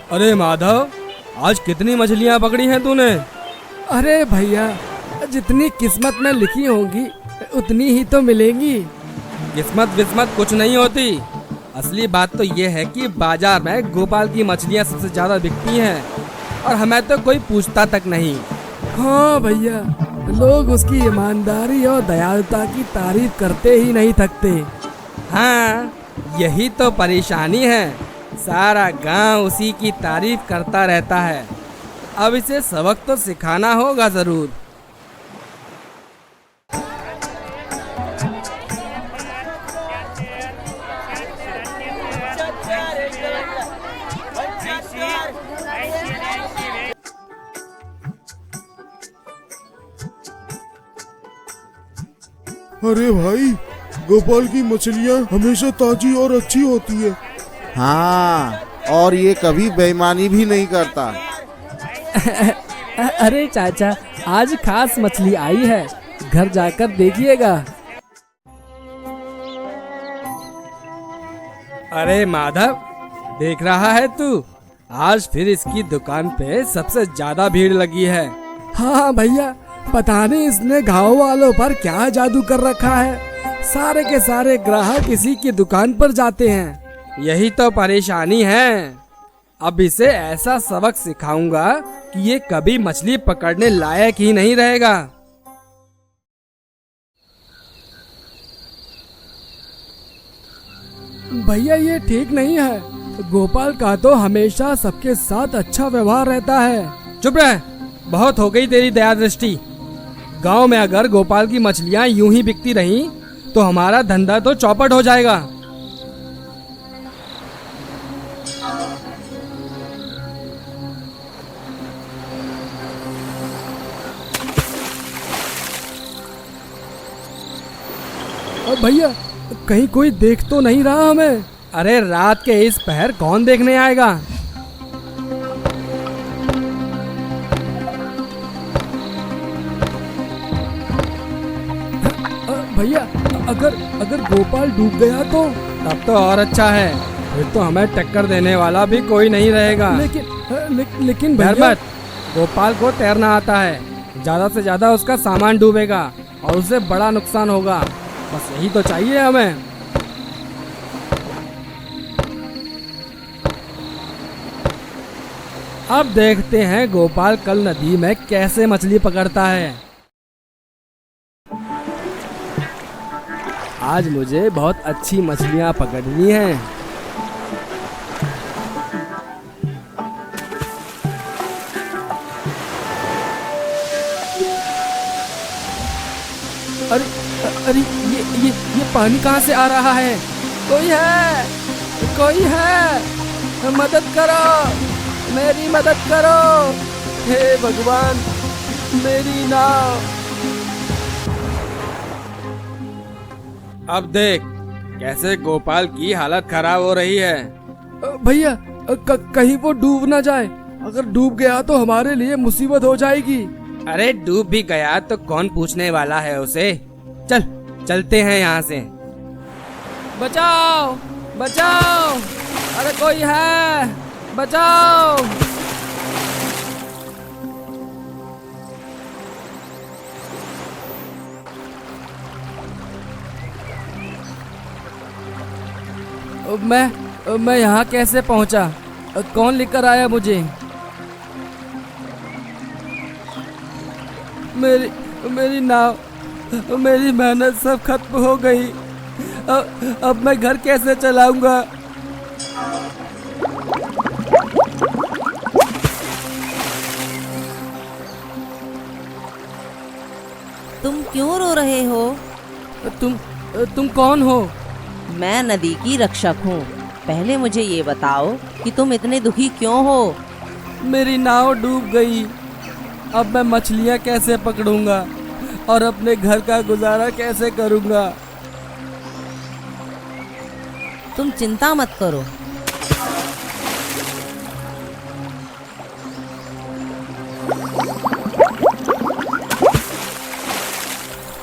अरे माधव, आज कितनी मछलियाँ पकड़ी हैं तूने? अरे भैया, जितनी किस्मत में लिखी होंगी उतनी ही तो मिलेंगी। किस्मत विस्मत कुछ नहीं होती। असली बात तो ये है कि बाजार में गोपाल की मछलियाँ सबसे ज्यादा बिकती हैं और हमें तो कोई पूछता तक नहीं। हाँ भैया, लोग उसकी ईमानदारी और दयालुता की तारीफ करते ही नहीं थकते। हाँ, यही तो परेशानी है। सारा गांव उसी की तारीफ करता रहता है। अब इसे सबक तो सिखाना होगा जरूर। अरे भाई, गोपाल की मछलियाँ हमेशा ताजी और अच्छी होती है। हाँ, और ये कभी बेईमानी भी नहीं करता। अरे चाचा, आज खास मछली आई है, घर जाकर देखिएगा। अरे माधव, देख रहा है तू? आज फिर इसकी दुकान पे सबसे ज्यादा भीड़ लगी है। हाँ भैया, पता नहीं इसने गाँव वालों पर क्या जादू कर रखा है। सारे के सारे ग्राहक इसी की दुकान पर जाते हैं। यही तो परेशानी है। अब इसे ऐसा सबक सिखाऊंगा कि ये कभी मछली पकड़ने लायक ही नहीं रहेगा। भैया, ये ठीक नहीं है। गोपाल का तो हमेशा सबके साथ अच्छा व्यवहार रहता है। चुप रह, बहुत हो गई तेरी दया दृष्टि। गांव में अगर गोपाल की मछलियां यूं ही बिकती रहीं तो हमारा धंधा तो चौपट हो जाएगा। भैया, कहीं कोई देख तो नहीं रहा हमें? अरे रात के इस पहर कौन देखने आएगा? भैया, अगर गोपाल डूब गया तो? तब तो और अच्छा है, फिर तो हमें टक्कर देने वाला भी कोई नहीं रहेगा। लेकिन डर भैया, मत, गोपाल को तैरना आता है। ज्यादा से ज्यादा उसका सामान डूबेगा और उसे बड़ा नुकसान होगा। बस यही तो चाहिए हमें। अब देखते हैं गोपाल कल नदी में कैसे मछली पकड़ता है। आज मुझे बहुत अच्छी मछलियां पकड़नी हैं। अरे ये पानी कहाँ से आ रहा है? कोई है, मदद करो, मेरी मदद करो। हे भगवान, मेरी नाव। अब देख कैसे गोपाल की हालत खराब हो रही है। भैया, कहीं वो डूब ना जाए। अगर डूब गया तो हमारे लिए मुसीबत हो जाएगी। अरे डूब भी गया तो कौन पूछने वाला है उसे। चलते हैं यहाँ से। बचाओ बचाओ, अरे कोई है, बचाओ। मैं यहाँ कैसे पहुँचा? कौन लेकर आया मुझे? मेरी नाव, मेरी मेहनत सब खत्म हो गई। अब मैं घर कैसे चलाऊंगा? तुम क्यों रो रहे हो? तुम कौन हो? मैं नदी की रक्षक हूँ। पहले मुझे ये बताओ कि तुम इतने दुखी क्यों हो? मेरी नाव डूब गई। अब मैं मछलियाँ कैसे पकड़ूंगा और अपने घर का गुजारा कैसे करूंगा? तुम चिंता मत करो।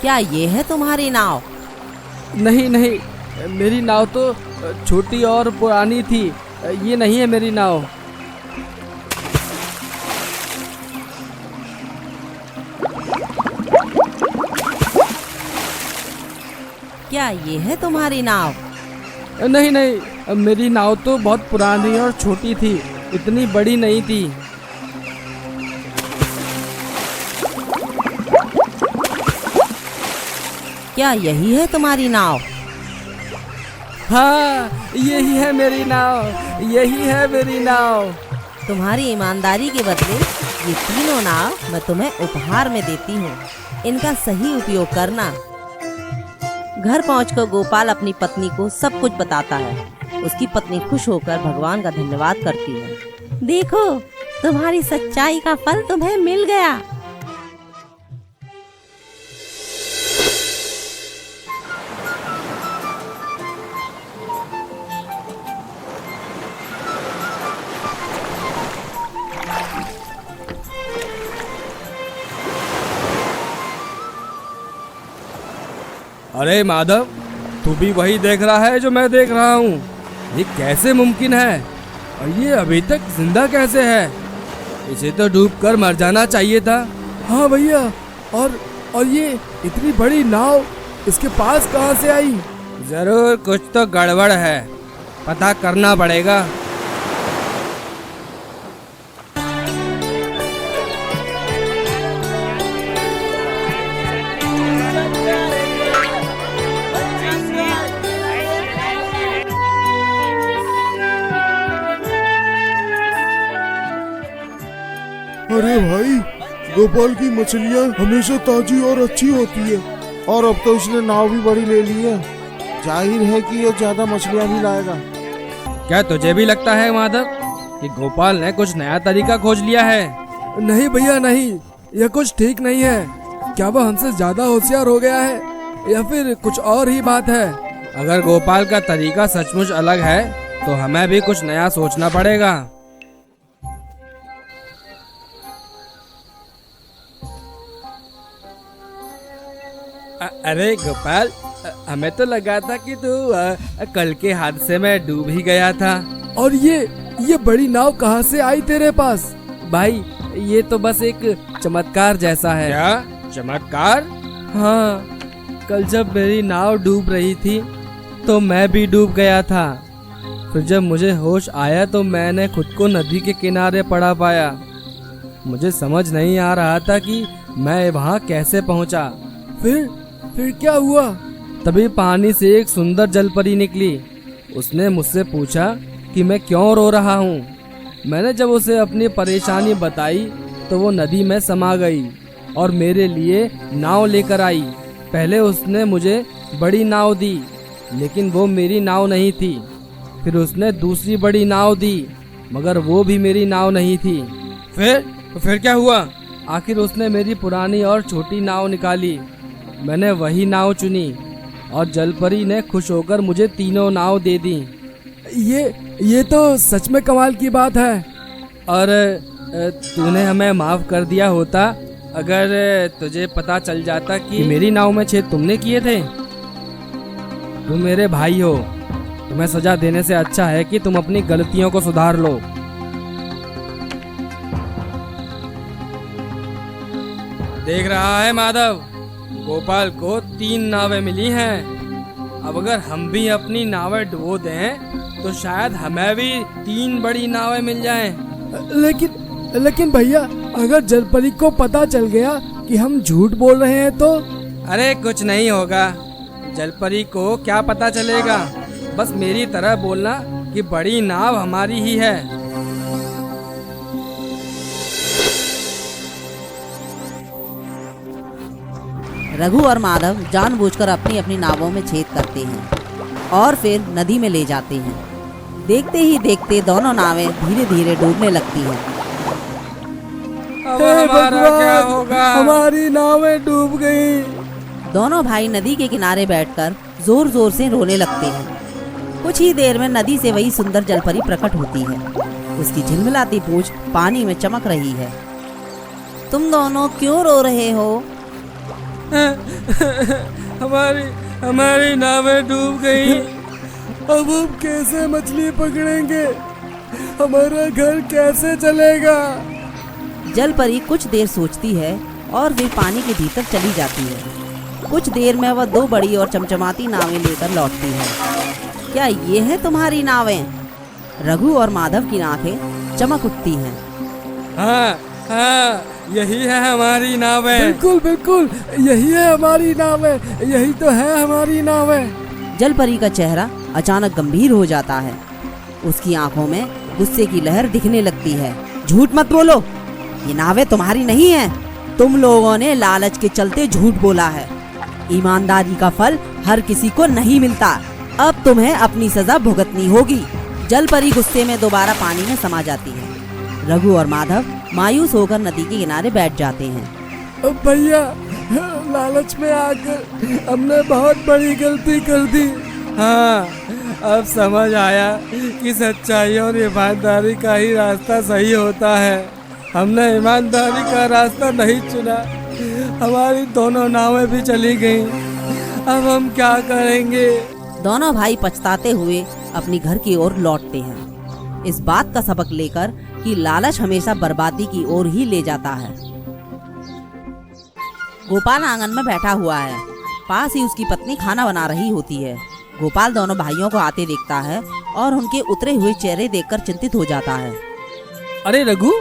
क्या ये है तुम्हारी नाव? नहीं नहीं, मेरी नाव तो छोटी और पुरानी थी। ये नहीं है मेरी नाव। क्या ये है तुम्हारी नाव? नहीं नहीं, मेरी नाव तो बहुत पुरानी और छोटी थी, इतनी बड़ी नहीं थी। क्या यही है तुम्हारी नाव? हाँ, यही है मेरी नाव, यही है मेरी नाव। तुम्हारी ईमानदारी के बदले ये तीनों नाव मैं तुम्हें उपहार में देती हूँ। इनका सही उपयोग करना। घर पहुंचकर गोपाल अपनी पत्नी को सब कुछ बताता है। उसकी पत्नी खुश होकर भगवान का धन्यवाद करती है। देखो, तुम्हारी सच्चाई का फल तुम्हें मिल गया। अरे माधव, तू भी वही देख रहा है जो मैं देख रहा हूँ। ये कैसे मुमकिन है? और ये अभी तक जिंदा कैसे है? इसे तो डूबकर मर जाना चाहिए था। हाँ भैया, और ये इतनी बड़ी नाव इसके पास कहाँ से आई? जरूर कुछ तो गड़बड़ है, पता करना पड़ेगा। अरे भाई, गोपाल की मछलियाँ हमेशा ताजी और अच्छी होती है। और अब तो इसने नाव भी बड़ी ले ली है। जाहिर है कि ये ज्यादा मछलियाँ भी लाएगा। क्या तुझे भी लगता है माधव कि गोपाल ने कुछ नया तरीका खोज लिया है? नहीं भैया नहीं, यह कुछ ठीक नहीं है। क्या वह हमसे ज्यादा होशियार हो गया है या फिर कुछ और ही बात है? अगर गोपाल का तरीका सचमुच अलग है तो हमें भी कुछ नया सोचना पड़ेगा। अरे गोपाल, हमें तो लगा था कि तू कल के हादसे में डूब ही गया था। और ये बड़ी नाव कहाँ से आई तेरे पास? भाई, ये तो बस एक चमत्कार जैसा है। क्या चमत्कार? हाँ, कल जब मेरी नाव डूब रही थी तो मैं भी डूब गया था। फिर जब मुझे होश आया तो मैंने खुद को नदी के किनारे पड़ा पाया। मुझे समझ नहीं आ रहा था कि मैं वहाँ कैसे पहुँचा। फिर क्या हुआ? तभी पानी से एक सुंदर जलपरी निकली। उसने मुझसे पूछा कि मैं क्यों रो रहा हूँ। मैंने जब उसे अपनी परेशानी बताई तो वो नदी में समा गई और मेरे लिए नाव लेकर आई। पहले उसने मुझे बड़ी नाव दी, लेकिन वो मेरी नाव नहीं थी। फिर उसने दूसरी बड़ी नाव दी, मगर वो भी मेरी नाव नहीं थी। फिर क्या हुआ? आखिर उसने मेरी पुरानी और छोटी नाव निकाली। मैंने वही नाव चुनी और जलपरी ने खुश होकर मुझे तीनों नाव दे दी। ये तो सच में कमाल की बात है। और तूने हमें माफ कर दिया होता अगर तुझे पता चल जाता कि मेरी नाव में छेद तुमने किए थे। तुम मेरे भाई हो, तुम्हें सजा देने से अच्छा है कि तुम अपनी गलतियों को सुधार लो। देख रहा है माधव, गोपाल को 3 नावें मिली हैं। अब अगर हम भी अपनी नावें डुबो दें तो शायद हमें भी 3 बड़ी नावें मिल जाएं। लेकिन भैया, अगर जलपरी को पता चल गया कि हम झूठ बोल रहे हैं तो? अरे कुछ नहीं होगा। जलपरी को क्या पता चलेगा, बस मेरी तरह बोलना कि बड़ी नाव हमारी ही है। रघु और माधव जानबूझकर अपनी अपनी नावों में छेद करते हैं और फिर नदी में ले जाते हैं। देखते ही देखते दोनों नावें धीरे धीरे डूबने लगती हैं। अब हे हमारा क्या भगवान, होगा? हमारी नावें डूब गई। दोनों भाई नदी के किनारे बैठकर जोर जोर से रोने लगते हैं। कुछ ही देर में नदी से वही सुंदर जलपरी प्रकट होती है। उसकी झिलमिलाती पूंछ पानी में चमक रही है। तुम दोनों क्यों रो रहे हो? हमारी नावें डूब गई। अब हम कैसे मछली पकड़ेंगे? हमारा घर कैसे चलेगा? जलपरी कुछ देर सोचती है और फिर पानी के भीतर चली जाती है। कुछ देर में वह 2 बड़ी और चमचमाती नावें लेकर लौटती है। क्या ये है तुम्हारी नावें? रघु और माधव की आंखें चमक उठती हैं। हाँ हाँ, यही है हमारी नावें। बिल्कुल बिल्कुल, यही है हमारी नावें, यही तो है हमारी नावें। जलपरी का चेहरा अचानक गंभीर हो जाता है। उसकी आंखों में गुस्से की लहर दिखने लगती है। झूठ मत बोलो, ये नावें तुम्हारी नहीं हैं। तुम लोगों ने लालच के चलते झूठ बोला है। ईमानदारी का फल हर किसी को नहीं मिलता। अब तुम्हें अपनी सजा भुगतनी होगी। जलपरी गुस्से में दोबारा पानी में समा जाती है। रघु और माधव मायूस होकर नदी के किनारे बैठ जाते हैं। अब भैया, लालच में आकर हमने बहुत बड़ी गलती कर दी। हाँ, अब समझ आया कि सच्चाई और ईमानदारी का ही रास्ता सही होता है। हमने ईमानदारी का रास्ता नहीं चुना। हमारी दोनों नावें भी चली गईं। अब हम क्या करेंगे? दोनों भाई पछताते हुए अपनी घर की ओर लौटते हैं, इस बात का सबक लेकर कि लालच हमेशा बर्बादी की ओर ही ले जाता है। गोपाल आंगन में बैठा हुआ है। पास ही उसकी पत्नी खाना बना रही होती है। गोपाल दोनों भाइयों को आते देखता है और उनके उतरे हुए चेहरे देखकर चिंतित हो जाता है। अरे रघु,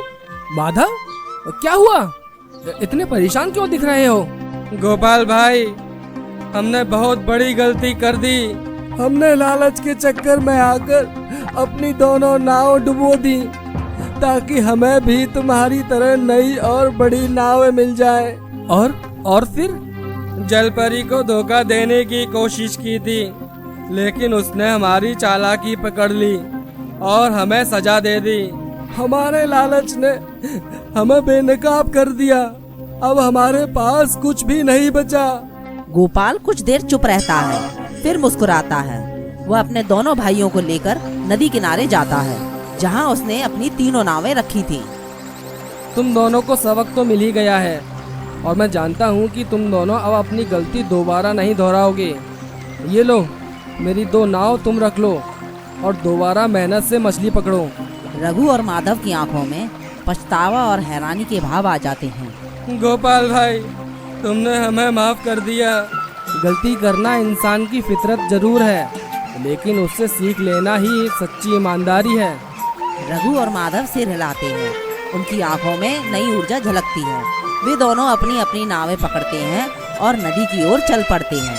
माधव, क्या हुआ? इतने परेशान क्यों दिख रहे हो? गोपाल भाई, हमने बहुत बड़ी गलती कर दी। हमने लालच के चक्कर में आकर अपनी दोनों नाव डुबो दी ताकि हमें भी तुम्हारी तरह नई और बड़ी नावें मिल जाए। और फिर जलपरी को धोखा देने की कोशिश की थी, लेकिन उसने हमारी चालाकी पकड़ ली और हमें सजा दे दी। हमारे लालच ने हमें बेनकाब कर दिया। अब हमारे पास कुछ भी नहीं बचा। गोपाल कुछ देर चुप रहता है, फिर मुस्कुराता है। वह अपने दोनों भाइयों को लेकर नदी किनारे जाता है, जहां उसने अपनी 3 नावें रखी थी। तुम दोनों को सबक तो मिल ही गया है और मैं जानता हूँ कि तुम दोनों अब अपनी गलती दोबारा नहीं दोहराओगे। ये लो, मेरी 2 नाव तुम रख लो और दोबारा मेहनत से मछली पकड़ो। रघु और माधव की आंखों में पछतावा और हैरानी के भाव आ जाते हैं। गोपाल भाई, तुमने हमें माफ कर दिया। गलती करना इंसान की फितरत जरूर है, लेकिन उससे सीख लेना ही सच्ची ईमानदारी है। रघु और माधव सिर हिलाते हैं। उनकी आंखों में नई ऊर्जा झलकती है। वे दोनों अपनी अपनी नावें पकड़ते हैं और नदी की ओर चल पड़ते हैं।